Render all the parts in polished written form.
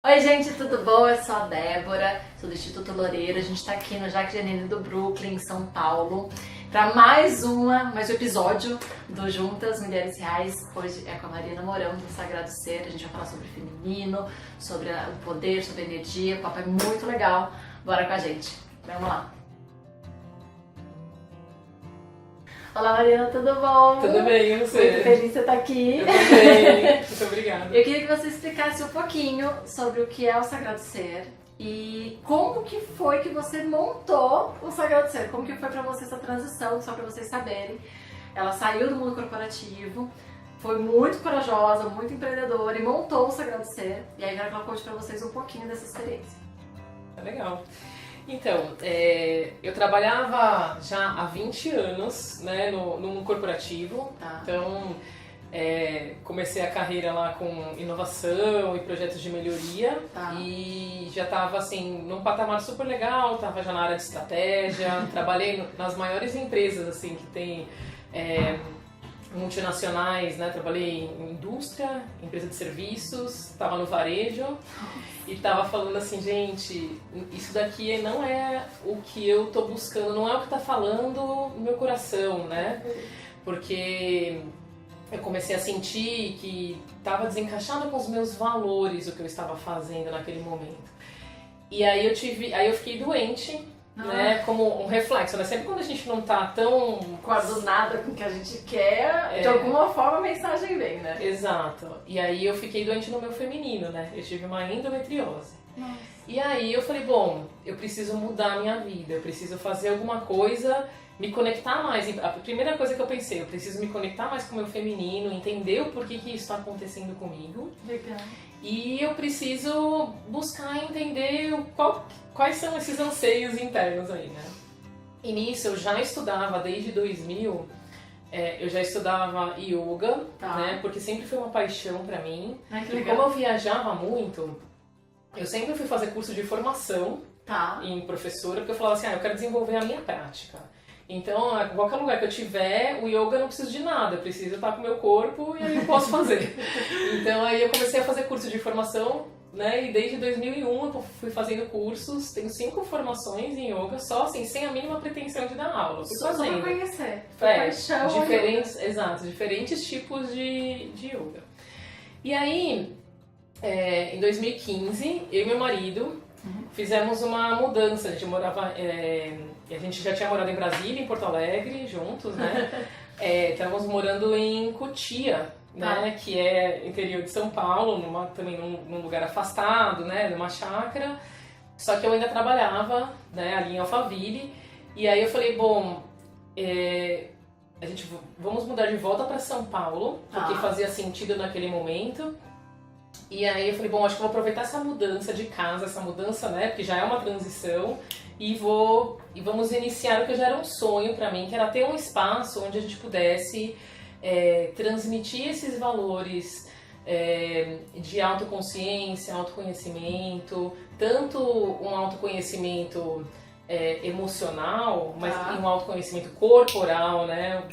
Oi gente, tudo bom? Eu sou a Débora, sou do Instituto Loureiro. A gente está aqui no Jaque Janine do Brooklyn, em São Paulo, para mais um episódio do Juntas Mulheres Reais. Hoje é com a Mariana Mourão, do Sagrado Ser. A gente vai falar sobre o feminino, sobre o poder, sobre a energia. O papo é muito legal. Bora com a gente. Vamos lá. Olá Mariana, tudo bom? Tudo bem, e você? Muito feliz de você estar aqui. Eu também, muito obrigada. Eu queria que você explicasse um pouquinho sobre o que é o Sagrado Ser e como que foi que você montou o Sagrado Ser, como que foi pra você essa transição, só pra vocês saberem. Ela saiu do mundo corporativo, foi muito corajosa, muito empreendedora e montou o Sagrado Ser. E aí eu quero que ela conte pra vocês um pouquinho dessa experiência. Tá legal. Então, eu trabalhava já há 20 anos, né, no mundo corporativo. Tá. Então, comecei a carreira lá com inovação e projetos de melhoria. Tá. E já estava assim, num patamar super legal, estava já na área de estratégia, trabalhei nas maiores empresas assim que tem multinacionais, né? Trabalhei em indústria, empresa de serviços, estava no varejo e estava falando assim, gente, isso daqui não é o que eu tô buscando, não é o que tá falando no meu coração, né? Porque eu comecei a sentir que estava desencaixado com os meus valores o que eu estava fazendo naquele momento. E aí eu fiquei doente. Né, como um reflexo, né? Sempre quando a gente não tá tão coadunada com o que a gente quer, de alguma forma a mensagem vem, né? Exato. E aí eu fiquei doente no meu feminino, né? Eu tive uma endometriose. Nossa. E aí eu falei, bom, eu preciso mudar a minha vida, eu preciso fazer alguma coisa, me conectar mais. A primeira coisa que eu pensei, eu preciso me conectar mais com o meu feminino, entender o porquê que isso está acontecendo comigo. Legal. E eu preciso buscar entender quais são esses anseios internos aí, né? E nisso eu já estudava desde 2000, eu já estudava yoga, Tá. né? Porque sempre foi uma paixão pra mim. Ai, que E legal. como eu viajava muito, eu sempre fui fazer curso de formação Tá. em professora, porque eu falava assim, eu quero desenvolver a minha prática. Então, qualquer lugar que eu tiver, o yoga eu não preciso de nada, eu preciso estar com o meu corpo e aí eu posso fazer. Então aí eu comecei a fazer curso de formação, né? E desde 2001 eu fui fazendo cursos, tenho 5 formações em yoga, só assim, sem a mínima pretensão de dar aula. Fui Só pra fazendo. conhecer. Paixão. Diferentes tipos de yoga. E aí, em 2015, eu e meu marido fizemos uma mudança. A gente já tinha morado em Brasília, em Porto Alegre, juntos, né? Estávamos morando em Cotia, né? Que é interior de São Paulo, também num lugar afastado, né? Numa chácara. Só que eu ainda trabalhava, né? Ali em Alphaville. E aí eu falei, bom, vamos mudar de volta para São Paulo, porque fazia sentido naquele momento. E aí eu falei, bom, acho que eu vou aproveitar essa mudança de casa, essa mudança, né, porque já é uma transição, e vamos iniciar o que já era um sonho pra mim, que era ter um espaço onde a gente pudesse transmitir esses valores de autoconsciência, autoconhecimento, tanto um autoconhecimento emocional, mas um autoconhecimento corporal, né?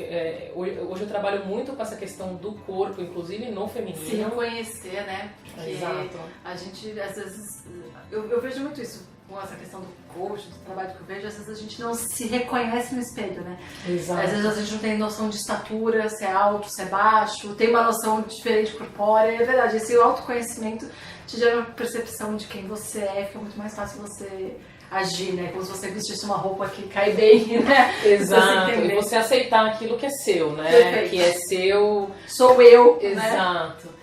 Hoje eu trabalho muito com essa questão do corpo, inclusive no feminino. Se reconhecer, né? Porque Exato. a gente, às vezes, eu vejo muito isso com essa questão do coach, do trabalho que eu vejo, às vezes a gente não se reconhece no espelho, né? Exato. Às vezes a gente não tem noção de estatura, se é alto, se é baixo, tem uma noção diferente corpórea, é verdade, esse autoconhecimento te gera uma percepção de quem você é, fica muito mais fácil você agir, né? Como se você vestisse uma roupa que cai bem, né? Exato, e você aceitar aquilo que é seu, né? Perfeito. Que é seu. Sou eu, Exato. Né?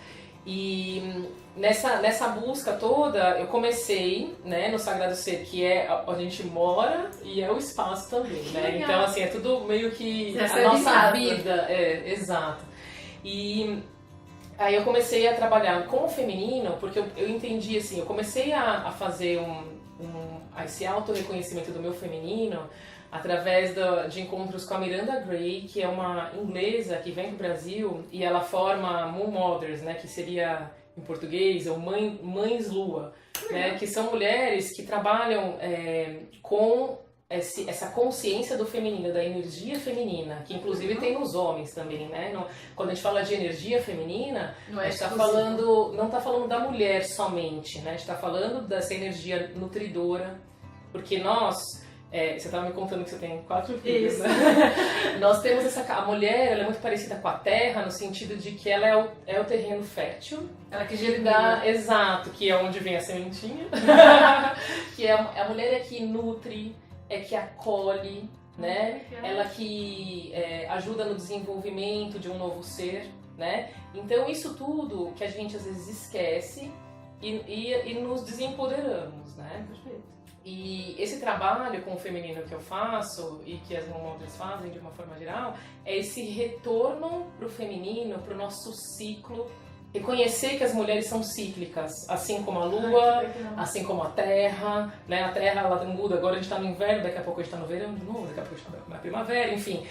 E nessa busca toda, eu comecei, né, no Sagrado Ser, que é onde a gente mora e é o espaço também, né? Legal. Então, assim, é tudo meio que Você a nossa casa. vida. Exato. E aí eu comecei a trabalhar com o feminino, porque eu entendi, assim, eu comecei a fazer esse auto-reconhecimento do meu feminino através de encontros com a Miranda Gray, que é uma inglesa que vem do Brasil e ela forma Moon Mothers, né, que seria em português, ou mães lua, né, que são mulheres que trabalham com essa consciência do feminino, da energia feminina, que inclusive tem nos homens também, né? Quando a gente fala de energia feminina, a gente não está falando da mulher somente, né? A gente está falando dessa energia nutridora, porque nós, você estava me contando que você tem 4 filhos, né? Nós temos a mulher, ela é muito parecida com a terra, no sentido de que ela é o terreno fértil. Ela que germina. Exato, que é onde vem a sementinha. Que a mulher é que nutre, é que acolhe, né? Ela que ajuda no desenvolvimento de um novo ser, né? Então isso tudo que a gente às vezes esquece e nos desempoderamos, né? Perfeito. E esse trabalho com o feminino que eu faço e que as mothers fazem de uma forma geral é esse retorno pro feminino, pro nosso ciclo. Reconhecer que as mulheres são cíclicas, assim como a lua, assim como a terra, né? A terra ela muda, agora a gente está no inverno, daqui a pouco a gente está no verão de novo, daqui a pouco a gente está na primavera, enfim.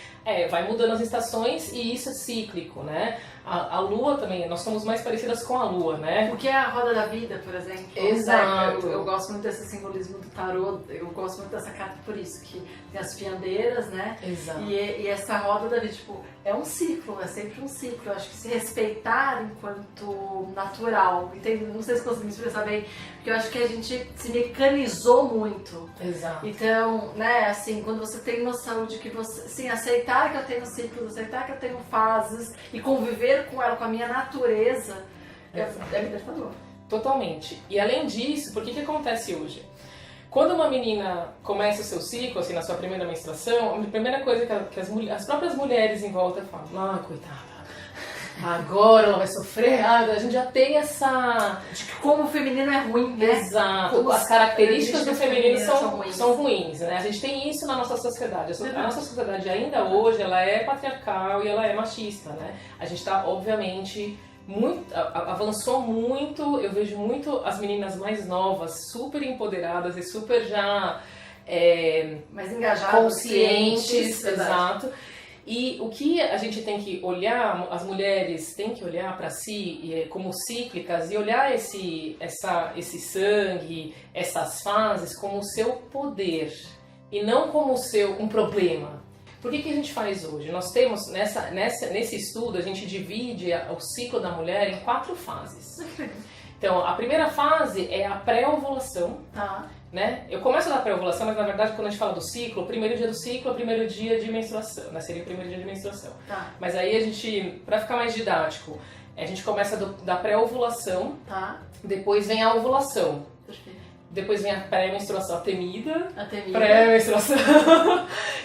Vai mudando as estações e isso é cíclico, né? A lua também, nós somos mais parecidas com a lua, né? Porque é a roda da vida, por exemplo. Exato. Eu gosto muito desse simbolismo do tarô, eu gosto muito dessa carta por isso, que tem as fiandeiras, né? Exato. E essa roda da vida, tipo, é um ciclo, é sempre um ciclo. Eu acho que se respeitar enquanto natural, entende? Não sei se consegui me expressar bem, porque eu acho que a gente se mecanizou muito. Exato. Então, né, assim, quando você tem noção de que você, sim, aceitar que eu tenho ciclos, aceitar que eu tenho fases e conviver com ela, com a minha natureza, é libertador. Totalmente. E além disso, por que acontece hoje? Quando uma menina começa o seu ciclo, assim, na sua primeira menstruação, a primeira coisa que as próprias mulheres em volta falam, coitada, agora ela vai sofrer, a gente já tem essa... De como o feminino é ruim, né? Exato, como as características do feminino são ruins, né? A gente tem isso na nossa sociedade. A nossa sociedade ainda hoje, ela é patriarcal e ela é machista, né? A gente tá, obviamente... avançou muito, eu vejo muito as meninas mais novas, super empoderadas e super já mais engajadas, conscientes, exato. E o que a gente tem que olhar, as mulheres têm que olhar para si como cíclicas e olhar esse sangue, essas fases como o seu poder e não como um problema. Por que a gente faz hoje? Nós temos, nesse estudo, a gente divide o ciclo da mulher em 4 fases. Então, a primeira fase é a pré-ovulação. Né? Eu começo da pré-ovulação, mas na verdade, quando a gente fala do ciclo, o primeiro dia do ciclo é o primeiro dia de menstruação, né? Seria o primeiro dia de menstruação. Mas aí a gente, para ficar mais didático, a gente começa da pré-ovulação, depois vem a ovulação. Perfeito. Depois vem a pré-menstruação, a temida. Pré-menstruação.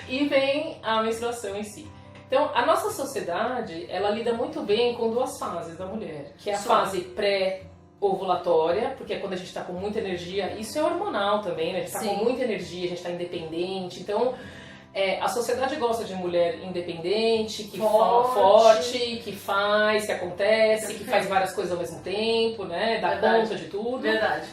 E vem a menstruação em si. Então, a nossa sociedade, ela lida muito bem com 2 fases da mulher. Que é a fase pré-ovulatória, porque é quando a gente está com muita energia. Isso é hormonal também, né? A gente está com muita energia, a gente está independente. Então, a sociedade gosta de mulher independente, que forte, que faz, que acontece, que faz várias coisas ao mesmo tempo, né? Dá conta de tudo. Verdade.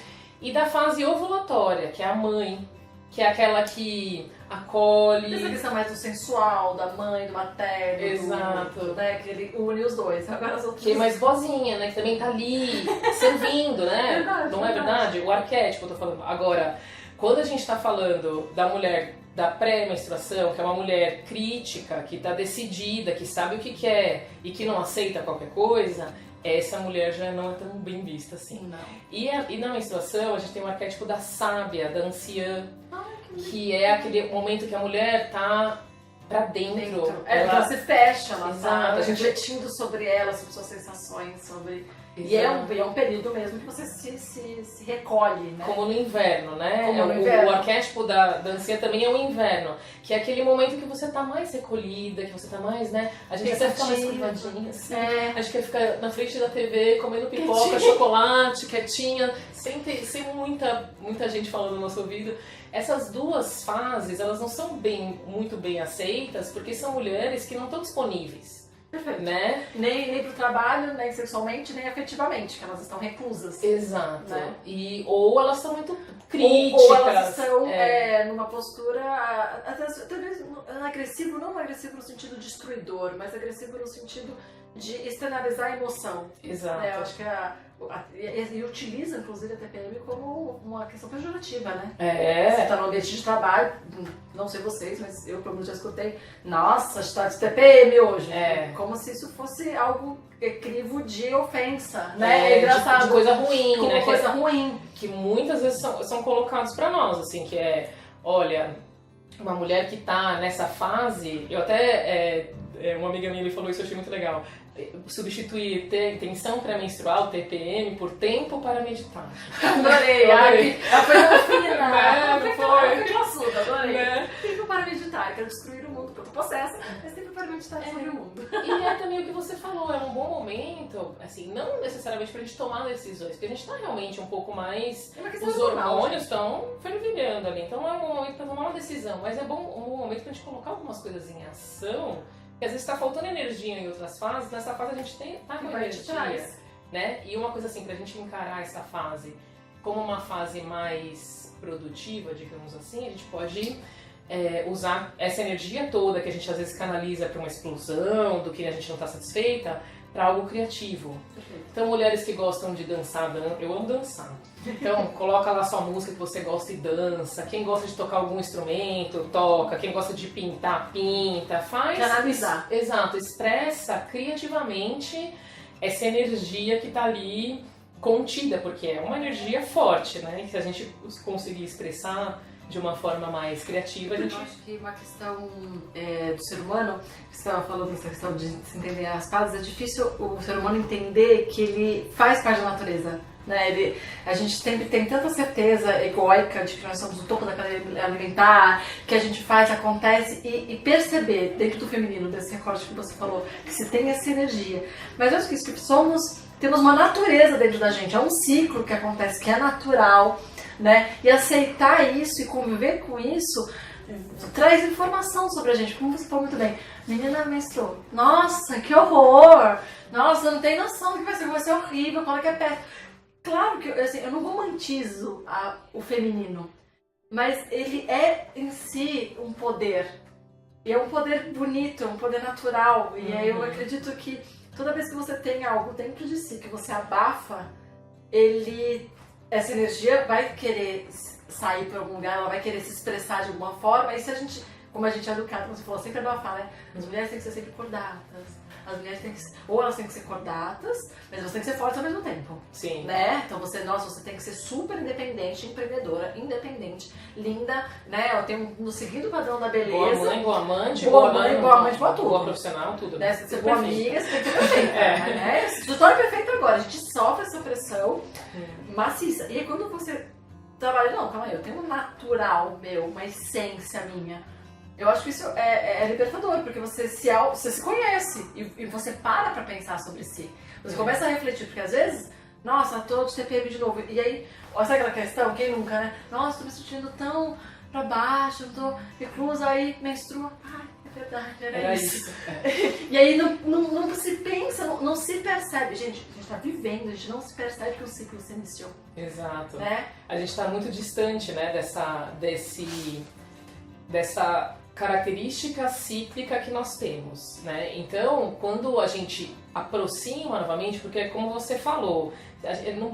E da fase ovulatória, que é a mãe, que é aquela que acolhe... Essa questão mais do sensual, da mãe, do materno. Exato. Né? Que ele une os dois. Agora as outras... Que é mais boazinha, né? Que também tá ali, servindo, né? Verdade, não é verdade? O arquétipo, eu tô falando. Agora, quando a gente tá falando da mulher da pré-menstruação, que é uma mulher crítica, que tá decidida, que sabe o que quer e que não aceita qualquer coisa... essa mulher já não é tão bem vista assim. Não. E na menstruação a gente tem o arquétipo da sábia, da anciã, que é aquele momento que a mulher tá pra dentro. Ela se fecha, ela Exato, tá refletindo sobre ela, sobre suas sensações, sobre... E é um período mesmo que você se recolhe, né? Como no inverno, né? Como no inverno. O arquétipo da anciã também é o inverno, que é aquele momento que você tá mais recolhida, que você tá mais, né? A gente até fica mais curvadinha, assim. A gente quer ficar na frente da TV, comendo pipoca, chocolate, quietinha, sem muita gente falando no nosso ouvido. Essas 2 fases, elas não são muito bem aceitas, porque são mulheres que não estão disponíveis. Perfeito. Né? Nem pro trabalho, nem sexualmente, nem afetivamente, que elas estão reclusas. Exato. Né? Ou elas são muito críticas. Ou elas estão numa postura, talvez agressivo, não agressivo no sentido destruidor, mas agressivo no sentido de externalizar a emoção. Exato. Eu acho que e utiliza, inclusive, a TPM como uma questão pejorativa, né? Você tá no ambiente de trabalho, não sei vocês, mas eu, pelo menos, já escutei, nossa, está de TPM hoje. Como se isso fosse algo crivo de ofensa, né? É engraçado. De coisa ruim, como né? Coisa ruim. Que muitas vezes são colocados pra nós, assim, que olha, uma mulher que tá nessa fase, eu até, uma amiga minha me falou isso, eu achei muito legal. Substituir tensão pré-menstrual, TPM, por tempo para meditar. Adorei! Ela foi fina! Foi classuda, adorei! Tempo para meditar, eu quero destruir o mundo, porque eu tô possessa, mas tempo para meditar sobre o mundo. E é também o que você falou, é um bom momento, assim, não necessariamente pra gente tomar decisões, porque a gente tá realmente um pouco mais... Os hormônios estão fervilhando ali, então é um momento pra tomar uma decisão, mas é um momento pra gente colocar algumas coisas em ação. Porque às vezes está faltando energia em outras fases, nessa fase a gente tá com energia, né? E uma coisa assim, pra gente encarar essa fase como uma fase mais produtiva, digamos assim, a gente pode usar essa energia toda que a gente às vezes canaliza para uma explosão, do que a gente não está satisfeita, para algo criativo. Então, mulheres que gostam de dançar, eu amo dançar. Então, coloca lá sua música que você gosta e dança. Quem gosta de tocar algum instrumento, toca. Quem gosta de pintar, pinta. Faz. Canalizar. Exato. Expressa criativamente essa energia que está ali contida, porque é uma energia forte, né? Que se a gente conseguir expressar de uma forma mais criativa, a gente... Eu acho que uma questão do ser humano, que você estava falando dessa questão de se entender as fases, é difícil o ser humano entender que ele faz parte da natureza, né? A gente sempre tem tanta certeza egóica de que nós somos o topo da cadeia alimentar, que a gente faz, acontece, e perceber dentro do feminino, desse recorte que você falou, que se tem essa energia. Mas eu acho que isso que temos uma natureza dentro da gente, é um ciclo que acontece, que é natural, né? E aceitar isso e conviver com isso traz informação sobre a gente, como você falou muito bem. Menina menstruou, nossa, que horror! Nossa, não tem noção do que vai ser horrível, qual é que é péssimo. Claro que eu não romantizo o feminino, mas ele é em si um poder. E é um poder bonito, é um poder natural. E aí eu acredito que toda vez que você tem algo dentro de si que você abafa, essa energia vai querer sair para algum lugar, ela vai querer se expressar de alguma forma. E se a gente, como a gente é educado, como você falou, sempre abafar, né? As mulheres têm que ser sempre cordatas. As mulheres têm que elas têm que ser cordatas, mas elas têm que ser fortes ao mesmo tempo. Sim. Né? Então você tem que ser super independente, empreendedora, independente, linda, né? Eu tenho no seguido padrão da beleza. Boa mãe, boa amante, boa amante, boa tudo. Boa profissional, tudo. Né? Você tem que ser boa amiga, você tem que ser perfeita. Né? Se tu torna perfeita agora, a gente sofre essa pressão maciça. E aí quando você trabalha, não, calma aí, eu tenho um natural meu, uma essência minha. Eu acho que isso é libertador, porque você se conhece e você para pensar sobre si. Você começa a refletir, porque às vezes, nossa, tô de TPM de novo. E aí, sabe aquela questão, quem nunca, né? Nossa, tô me sentindo tão pra baixo, tô reclusa, aí menstrua. Ai, é verdade, era isso. E aí não se pensa, não se percebe. Gente, a gente tá vivendo, a gente não se percebe que o ciclo se iniciou. Exato. Né? A gente tá muito distante, né, dessa característica cíclica que nós temos, né? Então, quando a gente aproxima novamente, porque como você falou,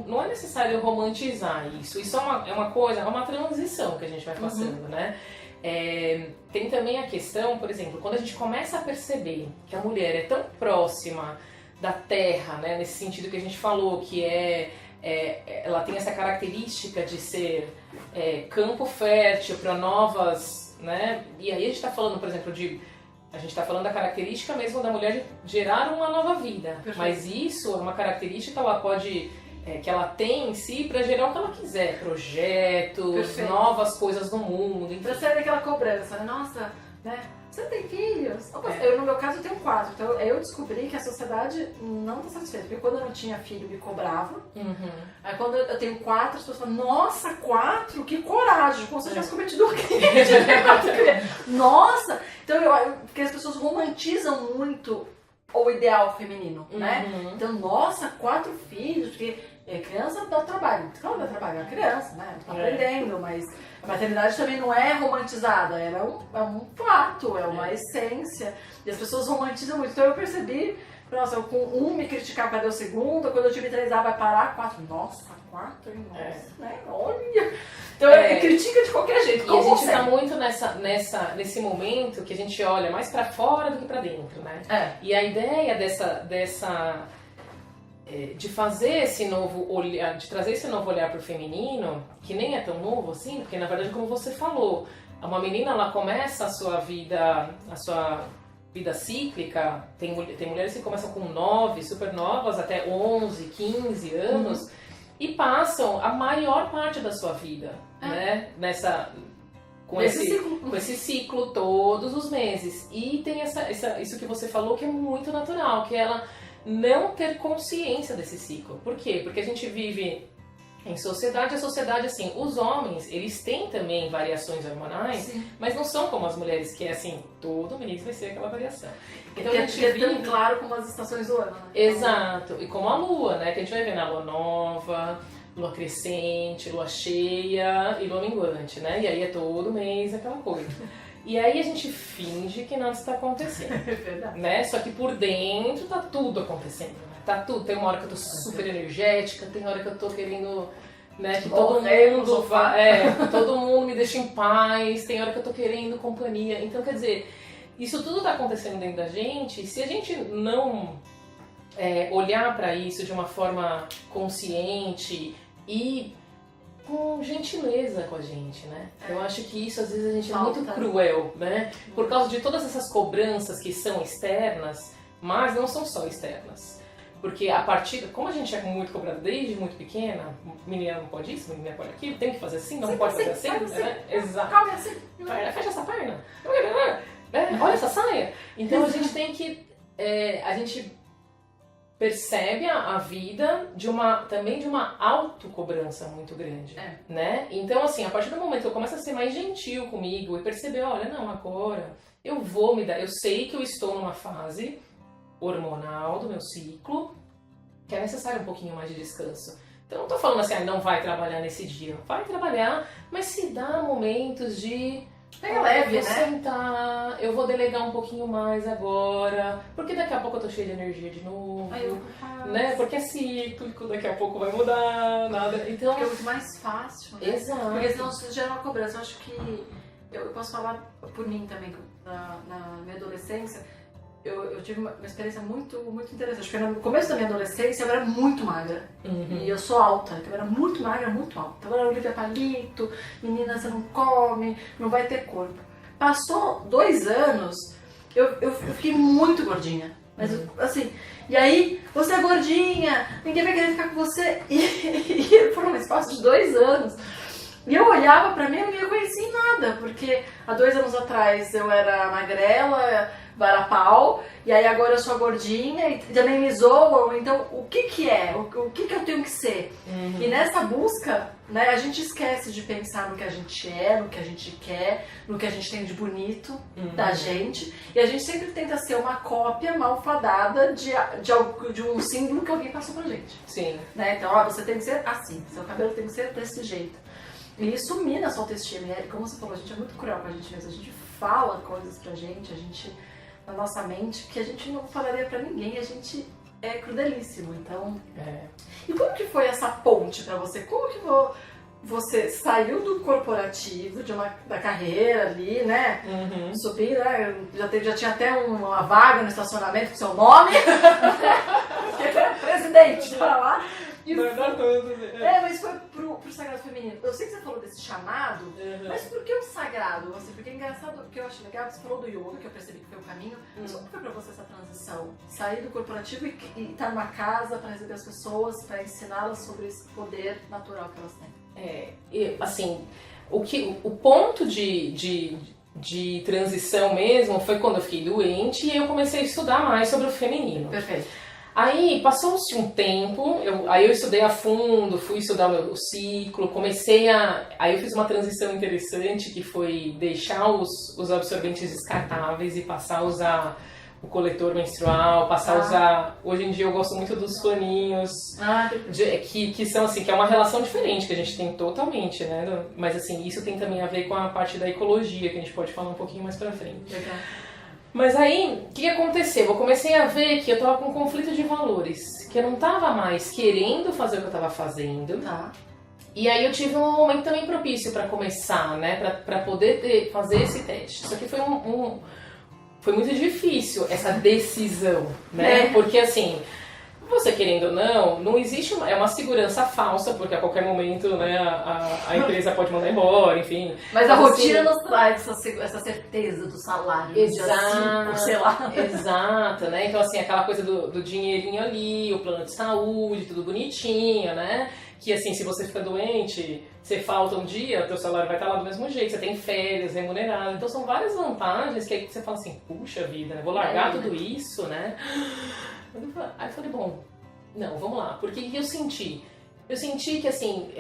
não é necessário romantizar isso. Isso é uma coisa, é uma transição que a gente vai passando, né? Tem também a questão, por exemplo, quando a gente começa a perceber que a mulher é tão próxima da terra, né? Nesse sentido que a gente falou, que ela tem essa característica de ser campo fértil para novas, né? E aí a gente está falando, por exemplo, a gente está falando da característica mesmo da mulher de gerar uma nova vida. Perfeito. Mas isso é uma característica que ela pode, que ela tem em si para gerar o que ela quiser, projetos, perfeito, novas coisas no mundo. Pra sair daquela cobrança, né? Nossa, né? Você tem filhos? Eu, no meu caso, tenho 4. Então, eu descobri que a sociedade não está satisfeita. Porque quando eu não tinha filho, me cobrava. Aí, quando eu tenho 4, as pessoas falam, nossa, 4? Que coragem! Como se eu tivesse cometido um crime. Nossa! Então, porque as pessoas romantizam muito o ideal feminino, né? Então, nossa, 4 filhos, porque criança dá trabalho. Claro, dá trabalho, é uma criança, né? Tá aprendendo, mas a maternidade também não é romantizada, é um fato, é uma essência. E as pessoas romantizam muito. Então eu percebi Nossa, eu com um me criticava, cadê o segundo? Quando eu tive 3 vai parar, 4. Nossa, 4, nossa, né? Olha. Então critica de qualquer jeito. E a gente tá muito nesse momento que a gente olha mais pra fora do que pra dentro, né? E a ideia de fazer esse novo olhar, de trazer esse novo olhar pro feminino, que nem é tão novo assim, porque na verdade, como você falou, uma menina, ela começa a sua vida cíclica, tem mulheres que começam com 9, super novas, até 11, 15 anos, e passam a maior parte da sua vida, né? Com esse ciclo todos os meses. E tem isso que você falou que é muito natural, que ela não ter consciência desse ciclo. Por quê? Porque a gente vive em sociedade, a sociedade, assim, os homens, eles têm também variações hormonais, mas não são como as mulheres, que é assim, todo mês vai ser aquela variação. Então a gente vive tão claro como as estações do ano, né? Exato, e como a lua, né, que a gente vai ver na lua nova, lua crescente, lua cheia e lua minguante, né, e aí é todo mês aquela coisa. E aí a gente finge que nada está acontecendo, né? Só que por dentro tá tudo acontecendo, né? Tá tudo. Tem uma hora que eu tô super energética, tem hora que eu tô querendo, né, que todo mundo me deixa em paz, tem hora que eu tô querendo companhia. Então, quer dizer, isso tudo tá acontecendo dentro da gente, e se a gente não olhar para isso de uma forma consciente e com gentileza com a gente, né? Eu acho que isso às vezes a gente é muito cruel, né? Por causa de todas essas cobranças que são externas, mas não são só externas. Porque como a gente é muito cobrada desde muito pequena, menina não pode isso, menina pode aquilo, tem que fazer assim, não pode fazer assim, né? Exato. Calma assim. Fecha essa perna. Olha essa saia. Então a gente tem que... a gente percebe a vida também de uma autocobrança muito grande, né? Então, assim, a partir do momento que eu começo a ser mais gentil comigo e perceber, olha, não, agora eu vou me dar... Eu sei que eu estou numa fase hormonal do meu ciclo que é necessário um pouquinho mais de descanso. Então, não tô falando assim, não vai trabalhar nesse dia. Vai trabalhar, mas se dá momentos de... Pega leve, né? Sentar, eu vou delegar um pouquinho mais agora, porque daqui a pouco eu tô cheia de energia de novo, né? Porque é cíclico, daqui a pouco vai mudar, nada. Então é muito mais fácil, né? Exato. Porque senão isso gera uma cobrança. Eu acho que eu posso falar por mim também, na minha adolescência, eu tive uma experiência muito, muito interessante. Porque no começo da minha adolescência eu era muito magra. E eu sou alta, então eu era muito magra, muito alta. Então eu era Olivia Palito, menina, você não come, não vai ter corpo. Passou 2 anos, eu fiquei muito gordinha. Mas assim, e aí, você é gordinha, ninguém vai querer ficar com você. E por um espaço de 2 anos. E eu olhava pra mim e não me reconhecia em nada, porque há 2 anos atrás eu era magrela, varapau, e aí agora eu sou gordinha e também me zoam, então o que é? O que eu tenho que ser? E nessa busca, né, a gente esquece de pensar no que a gente é, no que a gente quer, no que a gente tem de bonito da gente, e a gente sempre tenta ser uma cópia malfadada de um símbolo que alguém passou pra gente. Sim. Né? Então, você tem que ser assim, seu cabelo tem que ser desse jeito. E isso mina a sua autoestima, e como você falou, a gente é muito cruel com a gente mesmo, a gente fala coisas pra gente, na nossa mente, que a gente não falaria pra ninguém, a gente é crudelíssimo, então... E como que foi essa ponte pra você? Como que você saiu do corporativo, da carreira ali, né? Subir, né? Já tinha até uma vaga no estacionamento com seu nome. Presidente, tá lá. Mas foi pro sagrado feminino. Eu sei que você falou desse chamado, mas por que o sagrado? Porque é engraçado, porque eu acho legal, você falou do yoga, que eu percebi que foi o caminho. Mas como foi pra você essa transição? Sair do corporativo e estar numa casa pra receber as pessoas, pra ensiná-las sobre esse poder natural que elas têm? Assim, o ponto de transição mesmo foi quando eu fiquei doente e eu comecei a estudar mais sobre o feminino. Perfeito. Aí passou-se um tempo, eu estudei a fundo, fui estudar o ciclo, aí eu fiz uma transição interessante que foi deixar os absorventes descartáveis e passar a usar o coletor menstrual, passar a usar... Hoje em dia eu gosto muito dos paninhos, que são assim, que é uma relação diferente que a gente tem totalmente, né? Mas assim, isso tem também a ver com a parte da ecologia, que a gente pode falar um pouquinho mais pra frente. Legal. Mas aí, o que aconteceu? Eu comecei a ver que eu tava com um conflito de valores, que eu não tava mais querendo fazer o que eu tava fazendo. Tá. E aí eu tive um momento também propício pra começar, né, pra poder fazer esse teste. Só que foi muito difícil essa decisão, né? Porque assim, você querendo ou não, não existe é uma segurança falsa, porque a qualquer momento, né, a empresa pode mandar embora, enfim. Mas a rotina nos traz essa certeza do salário, do dia 5, sei lá. Exato, né? Então assim, aquela coisa do dinheirinho ali, o plano de saúde, tudo bonitinho, né? Que assim, se você fica doente, você falta um dia, o teu salário vai estar lá do mesmo jeito, você tem férias remuneradas. Então são várias vantagens que aí você fala assim, puxa vida, né? Vou largar tudo isso, né? Aí eu falei, bom, não, vamos lá. Porque o que eu senti? Eu senti que assim,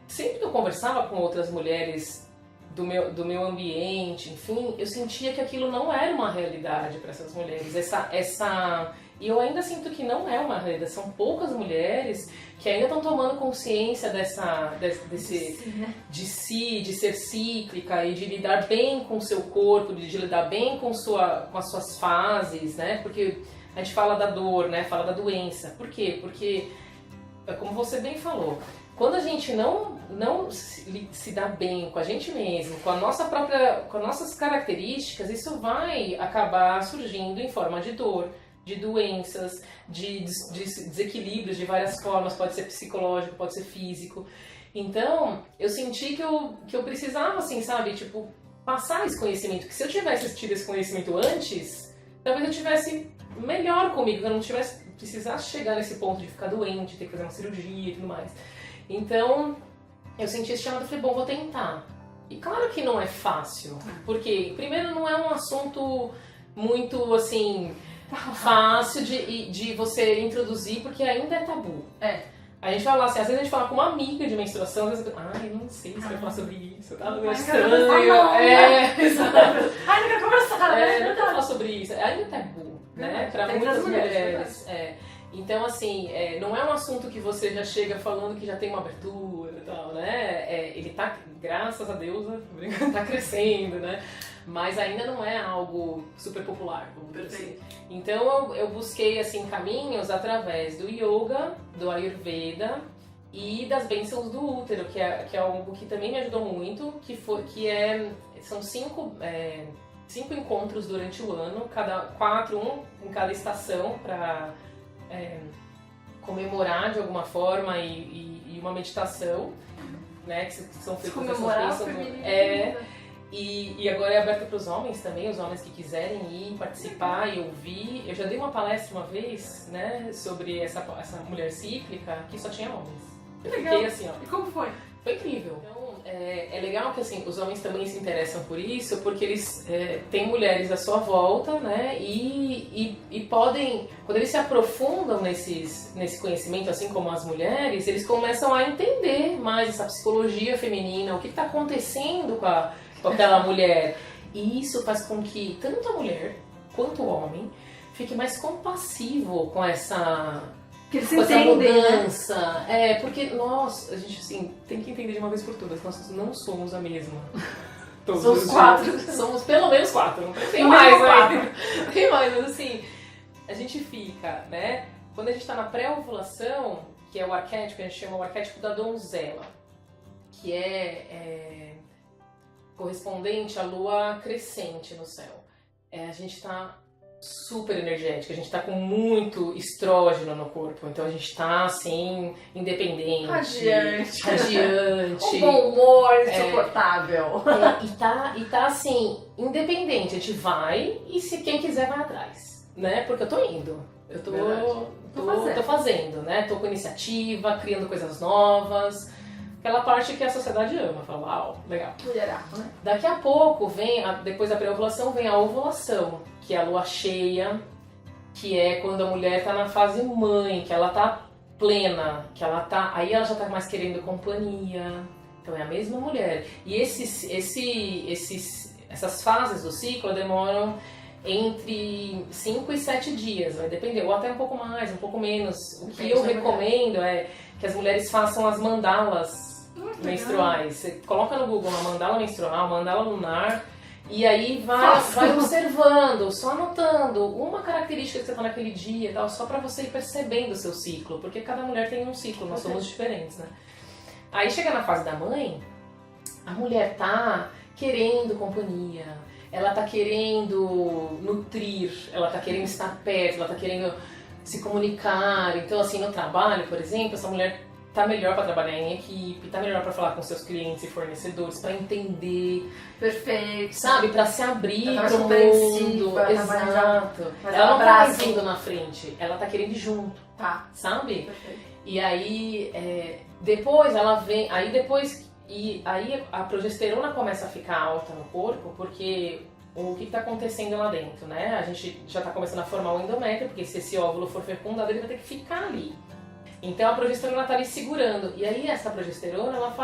sempre que eu conversava com outras mulheres do meu ambiente, enfim, eu sentia que aquilo não era uma realidade para essas mulheres. E eu ainda sinto que não é uma realidade. São poucas mulheres que ainda estão tomando consciência de si, de ser cíclica e de lidar bem com o seu corpo, de lidar bem com as suas fases, né? Porque a gente fala da dor, né? Fala da doença. Por quê? Porque, como você bem falou, quando a gente não se dá bem com a gente mesmo, com as nossas características, isso vai acabar surgindo em forma de dor, de doenças, de desequilíbrios de várias formas, pode ser psicológico, pode ser físico. Então, eu senti que eu precisava, assim, sabe, tipo, passar esse conhecimento, que se eu tivesse tido esse conhecimento antes, talvez eu tivesse melhor comigo, que eu não precisasse chegar nesse ponto de ficar doente, ter que fazer uma cirurgia e tudo mais. Então, eu senti esse chamado e falei, bom, vou tentar. E claro que não é fácil, porque, primeiro, não é um assunto muito, assim, fácil de você introduzir, porque ainda é tabu. A gente fala assim, às vezes a gente fala com uma amiga de menstruação, às vezes, não sei se vai falar sobre isso, tá? Não é estranho. Ai, não quero conversar. Não quero falar sobre isso. Ainda é tabu, né? Pra muitas mulheres. Então, assim, não é um assunto que você já chega falando que já tem uma abertura e tal, né? Ele tá, graças a Deus, tá crescendo, né? Mas ainda não é algo super popular, vamos dizer assim. Então eu busquei assim caminhos através do yoga, do ayurveda e das bênçãos do útero, que é algo que também me ajudou muito, são 5 encontros durante o ano, um em cada estação, para comemorar de alguma forma e uma meditação, né, que são feitas comemorar essas bênçãos. E agora é aberto para os homens também, os homens que quiserem ir participar e ouvir. Eu já dei uma palestra uma vez, né, sobre essa mulher cíclica que só tinha homens. Eu fiquei assim, ó. E como foi? Foi incrível. Então, é legal que assim, os homens também se interessam por isso, porque eles têm mulheres à sua volta, né, e podem, quando eles se aprofundam nesse conhecimento, assim como as mulheres, eles começam a entender mais essa psicologia feminina, o que está acontecendo com aquela mulher. E isso faz com que tanto a mulher quanto o homem fique mais compassivo com essa mudança. Né? Porque a gente assim, tem que entender de uma vez por todas, nós não somos a mesma. Somos 4. Somos pelo menos 4. Não tem mais, né? Tem mais, mas assim, a gente fica, né? Quando a gente tá na pré-ovulação, que é o arquétipo, que a gente chama o arquétipo da donzela, que é correspondente à lua crescente no céu. A gente tá super energética, a gente tá com muito estrógeno no corpo, então a gente tá assim, independente, radiante, um bom humor insuportável. E tá assim, independente, a gente vai e se quem quiser vai atrás, né? Porque eu tô indo, eu tô fazendo, né? Tô com iniciativa, criando coisas novas. Aquela parte que a sociedade ama, fala, uau, legal. Mulheraco, né? Daqui a pouco, depois da pré-ovulação, vem a ovulação, que é a lua cheia, que é quando a mulher tá na fase mãe, que ela tá plena, aí ela já tá mais querendo companhia. Então é a mesma mulher. E essas fases do ciclo demoram entre 5 e 7 dias, vai depender, ou até um pouco mais, um pouco menos. O que eu recomendo é que as mulheres façam as mandalas menstruais. Você coloca no Google uma mandala menstrual, mandala lunar, E aí vai observando, só anotando uma característica que você tá naquele dia e tal, só pra você ir percebendo o seu ciclo, porque cada mulher tem um ciclo, nós somos diferentes, né? Aí chega na fase da mãe, a mulher tá querendo companhia, ela tá querendo nutrir, ela tá querendo estar perto, ela tá querendo se comunicar. Então, assim, no trabalho, por exemplo, essa mulher tá melhor para trabalhar em equipe, tá melhor para falar com seus clientes e fornecedores, para entender, perfeito, sabe, para se abrir tá pro mundo, exato. Ela não tá mais indo na frente, ela tá querendo ir junto, tá, sabe? Perfeito. E aí depois ela vem, aí a progesterona começa a ficar alta no corpo, porque o que está acontecendo lá dentro, né? A gente já está começando a formar o endométrio, porque se esse óvulo for fecundado, ele vai ter que ficar ali. Então a progesterona está ali segurando. E aí essa progesterona, ela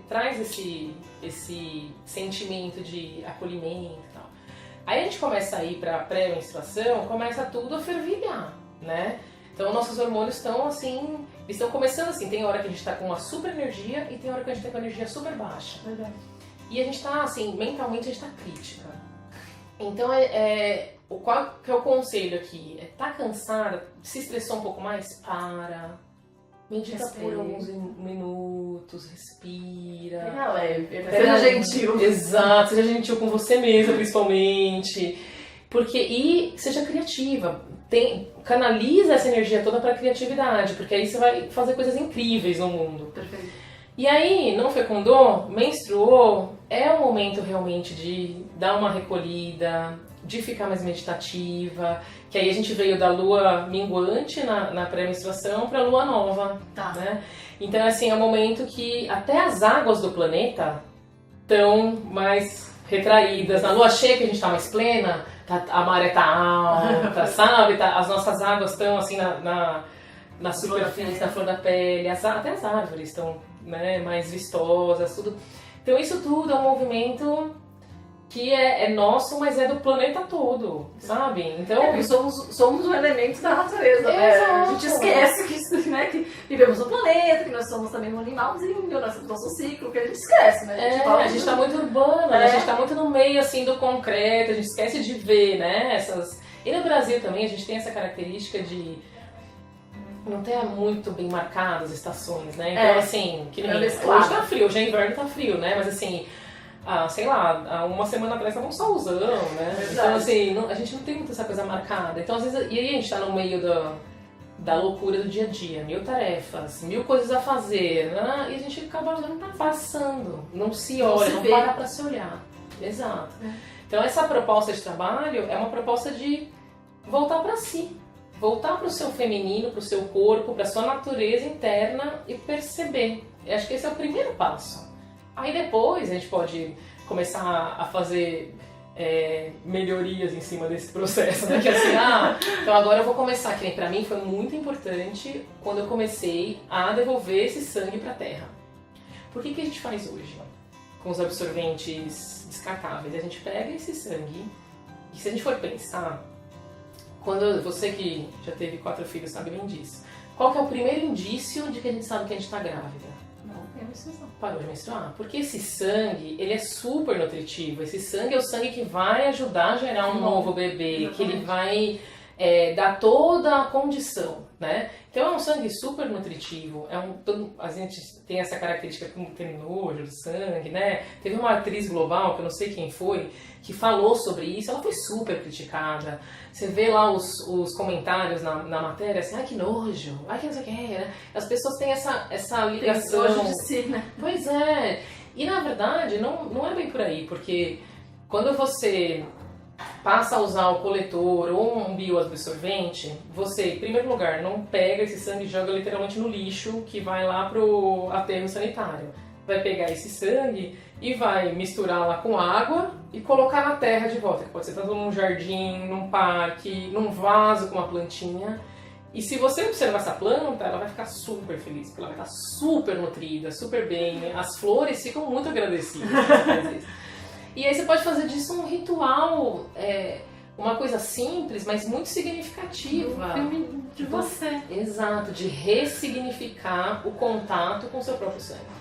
traz esse sentimento de acolhimento e tal. Aí a gente começa a ir para a pré-menstruação, começa tudo a fervilhar, né? Então nossos hormônios estão assim, estão começando assim, tem hora que a gente está com uma super energia e tem hora que a gente está com uma energia super baixa. Verdade. E a gente está assim, mentalmente a gente está crítica. Então qual que é o conselho aqui? Tá cansada? Se estressou um pouco mais? Para. Medita por alguns minutos, respira. Pega leve, seja gentil. Exato, seja gentil com você mesma, principalmente. E seja criativa. Canaliza essa energia toda pra criatividade, porque aí você vai fazer coisas incríveis no mundo. Perfeito. E aí, não fecundou, menstruou, é o momento realmente de dar uma recolhida, de ficar mais meditativa, que aí a gente veio da lua minguante na pré-menstruação para a lua nova, tá. Né? Então, assim, é um momento que até as águas do planeta estão mais retraídas. Na lua cheia, que a gente está mais plena, a maré tá alta, sabe? As nossas águas estão assim na superfície, na flor da pele, até as árvores estão, né, mais vistosas, tudo. Então isso tudo é um movimento que é nosso, mas é do planeta todo, sabe? Então somos um elemento da natureza, né? A gente esquece que vivemos no planeta, que nós somos também um animalzinho, nosso ciclo, que a gente esquece, né? A gente tá muito urbana, a gente tá muito no meio assim do concreto, a gente esquece de ver, né? E no Brasil também a gente tem essa característica de não ter muito bem marcadas as estações, né? Então, assim, que nem hoje tá frio, hoje é inverno, tá frio, né? Mas assim, sei lá, há uma semana atrás tava um solzão, né? Verdade. Então, assim, a gente não tem muito essa coisa marcada. Então, às vezes, e aí a gente tá no meio da loucura do dia a dia, 1000 tarefas, 1000 coisas a fazer, né? E a gente acaba não tá passando, não se olha, não para pra se olhar. Exato. Então, essa proposta de trabalho é uma proposta de voltar pra si. Voltar para o seu feminino, para o seu corpo, para a sua natureza interna e perceber. Eu acho que esse é o primeiro passo. Aí depois a gente pode começar a fazer melhorias em cima desse processo, né? Que assim, então agora eu vou começar, que nem pra mim foi muito importante quando eu comecei a devolver esse sangue para a terra. Por que a gente faz hoje? Com os absorventes descartáveis, a gente pega esse sangue e se a gente for pensar, você que já teve 4 filhos sabe bem disso. Qual que é o primeiro indício de que a gente sabe que a gente está grávida? Não, é menstruação. Parou de menstruar. Porque esse sangue, ele é super nutritivo. Esse sangue é o sangue que vai ajudar a gerar um novo bebê, que ele vai dar toda a condição, né? Então é um sangue super nutritivo. A gente tem essa característica como tem nojo do sangue, né? Teve uma atriz global, que eu não sei quem foi, que falou sobre isso, ela foi super criticada. Você vê lá os comentários na matéria, assim, ai que nojo, ai que não sei o que, né? As pessoas têm essa ligação. Tem nojo de si, né? Pois é. E na verdade, não é bem por aí, porque quando você passa a usar o coletor ou um bioabsorvente, você, em primeiro lugar, não pega esse sangue e joga literalmente no lixo que vai lá pro aterro sanitário. Vai pegar esse sangue e vai misturar lá com água e colocar na terra de volta, que pode ser tanto num jardim, num parque, num vaso com uma plantinha. E se você observar essa planta, ela vai ficar super feliz, porque ela vai estar super nutrida, super bem. As flores ficam muito agradecidas quando você faz isso. E aí você pode fazer disso um ritual, uma coisa simples, mas muito significativa. De você. Exato, de ressignificar o contato com o seu próprio sangue.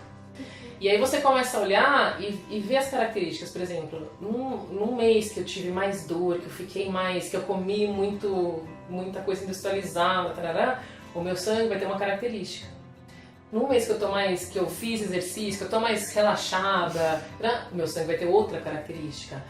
E aí você começa a olhar e ver as características, por exemplo, num mês que eu tive mais dor, que eu fiquei mais, que eu comi muita coisa industrializada, tarará, o meu sangue vai ter uma característica. Num mês que eu fiz exercício, que eu tô mais relaxada, o meu sangue vai ter outra característica.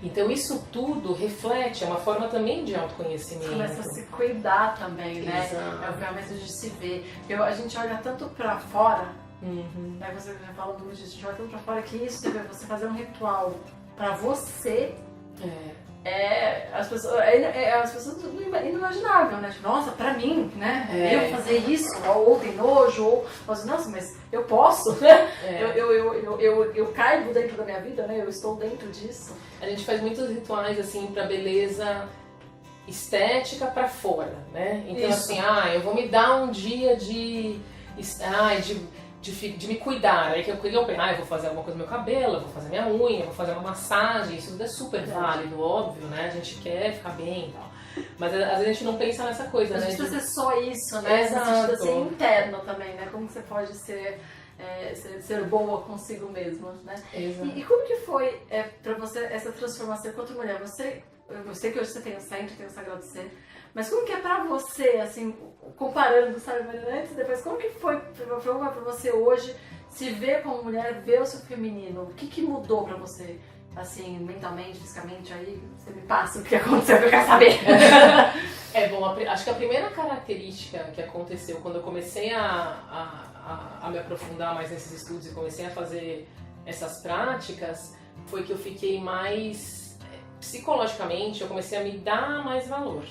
Então isso tudo reflete, é uma forma também de autoconhecimento. Você começa a se cuidar também, né? Exato. É o momento de se ver. Porque a gente olha tanto pra fora, né? Você já falou muito disso, a gente olha tanto pra fora que isso, você fazer um ritual pra você. As pessoas tudo inimaginável, né? Tipo, nossa, pra mim, né? Eu fazer isso, ou tem nojo, ou assim, nossa, mas eu posso, né? Eu caibo dentro da minha vida, né? Eu estou dentro disso. A gente faz muitos rituais assim pra beleza estética pra fora, né? Então Isso. assim, eu vou me dar um dia de me cuidar. Aí que eu vou fazer alguma coisa no meu cabelo, eu vou fazer minha unha, eu vou fazer uma massagem, isso tudo é super válido, óbvio, né? A gente quer ficar bem e tal. Mas às vezes a gente não pensa nessa coisa, Mas né? não precisa ser só isso, né? Exato. Precisa ser interno também, né? Como você pode ser boa consigo mesma, né? Exato. E como que foi pra você essa transformação enquanto mulher? Eu sei que hoje você tem o centro, tem o Sagrado Ser, mas como que é pra você, assim, comparando, sabe, antes e depois, como que foi pra você hoje se ver como mulher, ver o seu feminino? O que mudou pra você, assim, mentalmente, fisicamente, aí você me passa o que aconteceu, que eu quero saber. Acho que a primeira característica que aconteceu quando eu comecei a me aprofundar mais nesses estudos e comecei a fazer essas práticas foi que eu fiquei mais, psicologicamente, eu comecei a me dar mais valor.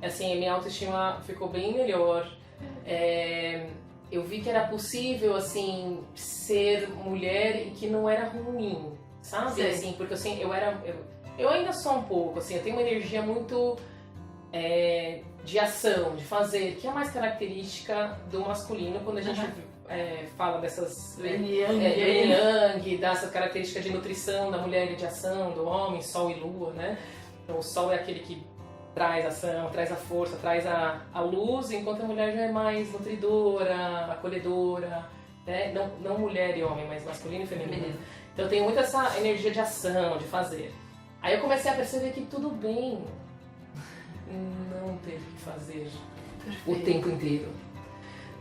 Assim, a minha autoestima ficou bem melhor. Eu vi que era possível, assim, ser mulher e que não era ruim, sabe? Sim. Assim, porque assim, eu ainda sou um pouco, assim, eu tenho uma energia muito de ação, de fazer, que é mais característica do masculino quando a gente fala dessas yang, dessa característica de nutrição da mulher e de ação, do homem, sol e lua, né? Então o sol é aquele que traz ação, traz a força, traz a luz, enquanto a mulher já é mais nutridora, acolhedora, né? Não mulher e homem, mas masculino e feminino. Então eu tenho muito essa energia de ação, de fazer. Aí eu comecei a perceber que tudo bem não ter que fazer o tempo inteiro.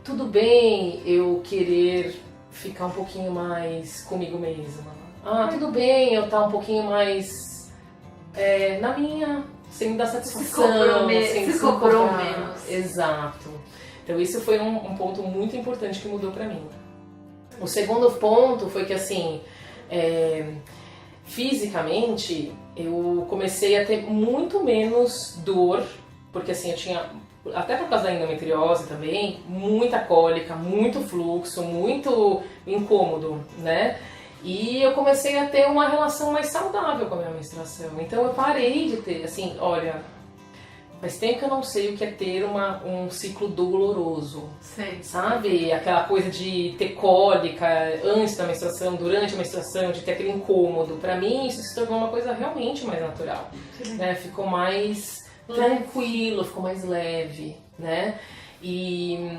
Tudo bem eu querer ficar um pouquinho mais comigo mesma. Tudo bem eu estar um pouquinho mais na minha, sem me dar satisfação, sem se cobrar menos. Exato. Então isso foi um ponto muito importante que mudou pra mim. O segundo ponto foi que assim, fisicamente eu comecei a ter muito menos dor, porque assim eu tinha, até por causa da endometriose também, muita cólica, muito fluxo, muito incômodo, né? E eu comecei a ter uma relação mais saudável com a minha menstruação. Então eu parei de ter, assim, olha, faz tempo que eu não sei o que é ter um ciclo doloroso. Sim. Sabe? Aquela coisa de ter cólica antes da menstruação, durante a menstruação, de ter aquele incômodo. Pra mim isso se tornou uma coisa realmente mais natural. Né? Ficou mais tranquilo, ficou mais leve, né? E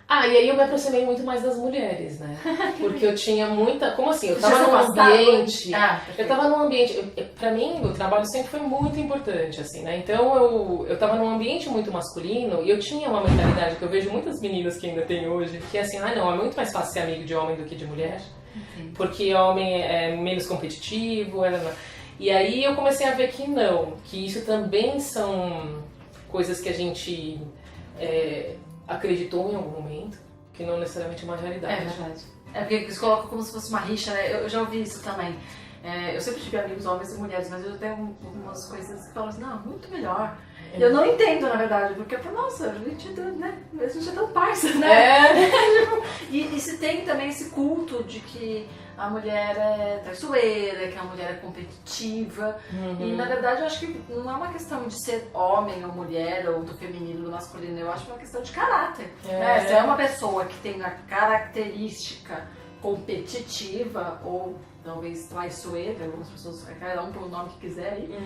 aí eu me aproximei muito mais das mulheres, né? Porque eu tinha muita... Como assim? Eu tava num ambiente... Pra mim, o trabalho sempre foi muito importante, assim, né? Então eu tava num ambiente muito masculino e eu tinha uma mentalidade que eu vejo muitas meninas que ainda tem hoje, que é assim, não, é muito mais fácil ser amigo de homem do que de mulher. Porque homem é menos competitivo, E aí eu comecei a ver que não, que isso também são coisas que a gente acreditou em algum momento, que não necessariamente é uma realidade. É verdade. Porque eles colocam como se fosse uma rixa, né? Eu já ouvi isso também. Eu sempre tive amigos homens e mulheres, mas eu tenho algumas coisas que falam assim, não, muito melhor. Eu não entendo, na verdade, porque, nossa, a gente é tão parça, né? E se tem também esse culto de que a mulher é traiçoeira, que a mulher é competitiva. E na verdade eu acho que não é uma questão de ser homem ou mulher, ou do feminino ou do masculino, eu acho que é uma questão de caráter. Né? Se é uma pessoa que tem a característica competitiva ou talvez traiçoeira, algumas pessoas, cada um pelo nome que quiser aí,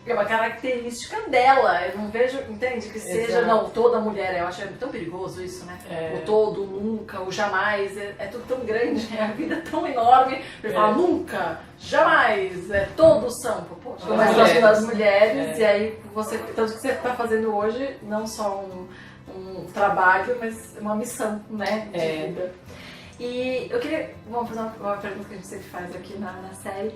é uma característica dela. Eu não vejo, entende? Que seja, não, toda mulher, eu acho tão perigoso isso, né? O todo, nunca, o jamais, é tudo tão grande, a vida é tão enorme, ele fala nunca, jamais, todos são, poxa, mas das mulheres, e aí você, tanto que você está fazendo hoje, não só um trabalho, mas uma missão, né, de vida. E eu queria, vamos fazer uma pergunta que a gente sempre faz aqui na série.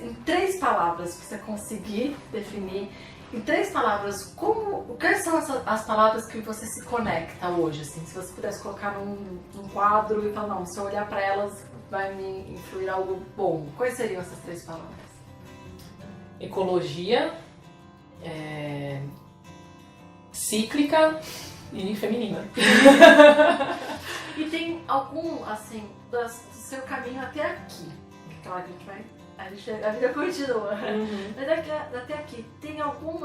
Em 3 palavras, se você conseguir definir, em 3 palavras, quais são as palavras que você se conecta hoje? Assim, se você pudesse colocar num quadro e falar, não, se eu olhar para elas, vai me influir algo bom. Quais seriam essas 3 palavras? Ecologia, cíclica e feminina. E tem algum, assim, do seu caminho até aqui, que claro, a vida continua, mas até aqui, tem algum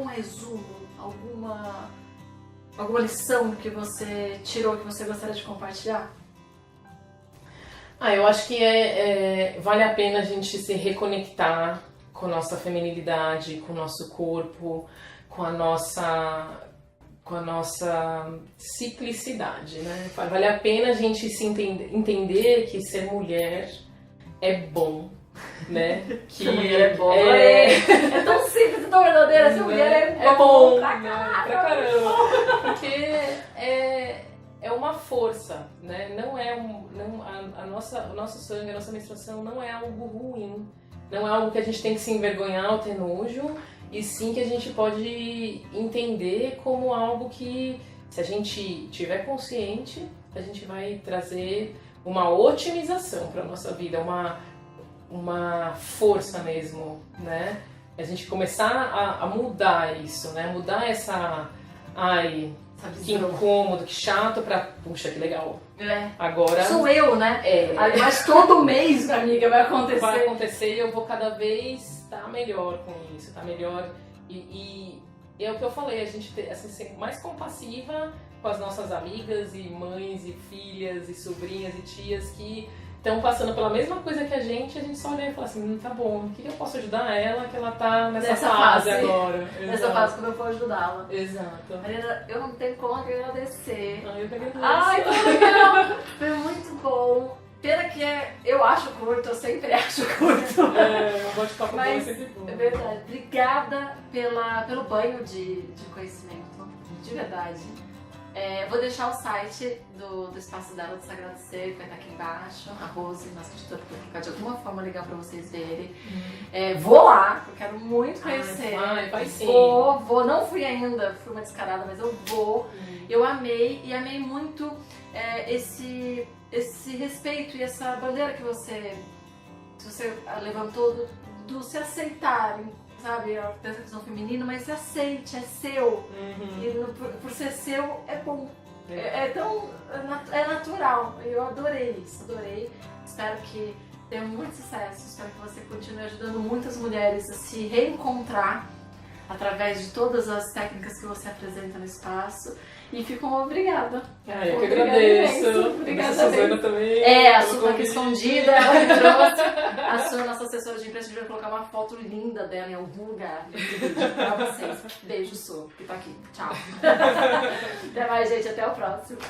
resumo, alguma lição que você tirou, que você gostaria de compartilhar? Eu acho que vale a pena a gente se reconectar com a nossa feminilidade, com o nosso corpo, com a nossa ciclicidade, né? Vale a pena a gente entender que ser mulher é bom, né? Que mulher é bom. É tão simples e tão verdadeira. Ser mulher é bom pra caramba. Porque é uma força, né? O nosso sangue, a nossa menstruação não é algo ruim. Não é algo que a gente tem que se envergonhar ou ter nojo. E sim que a gente pode entender como algo que, se a gente tiver consciente, a gente vai trazer uma otimização para a nossa vida, uma força mesmo, né? A gente começar a mudar isso, né? Mudar que incômodo, que chato, pra, puxa, que legal. Agora sou eu, né? Mas todo mês, minha amiga, vai acontecer. Vai acontecer e eu vou cada vez estar melhor com isso, tá melhor. E é o que eu falei, a gente assim, ser mais compassiva com as nossas amigas e mães e filhas e sobrinhas e tias que estão passando pela mesma coisa que a gente só olha e fala assim, tá bom, o que eu posso ajudar ela que ela tá nessa fase agora. Nessa fase, como eu vou ajudá-la. Exato. Marina, eu não tenho como agradecer. Eu que agradeço. Ai, que legal! Foi muito bom. Pena que eu acho curto, eu sempre acho curto. Eu gosto de papo bom, é sempre bom. É verdade. Obrigada pelo banho de conhecimento, de verdade. Vou deixar o site do espaço dela, do Sagrado Ser, que vai estar aqui embaixo. A Rose, nossa editora, vai de alguma forma ligar pra vocês verem. Vou lá, eu quero muito conhecer. Vai sim. Vou, não fui ainda, fui uma descarada, mas eu vou. Eu amei, e amei muito esse respeito e essa bandeira que você levantou do se aceitar, sabe? Dessa questão feminina, mas se aceite, é seu. E por ser seu, é bom. É natural. Eu adorei isso, adorei. Espero que tenha muito sucesso, espero que você continue ajudando muitas mulheres a se reencontrar através de todas as técnicas que você apresenta no espaço. E fico obrigada. Eu que agradeço. Obrigada, Suzana também. A Su tá aqui escondida, ela me trouxe. A Su, nossa assessora de imprensa, vai colocar uma foto linda dela em algum lugar pra vocês. Beijo, Su, que tá aqui. Tchau. Até mais, gente. Até o próximo.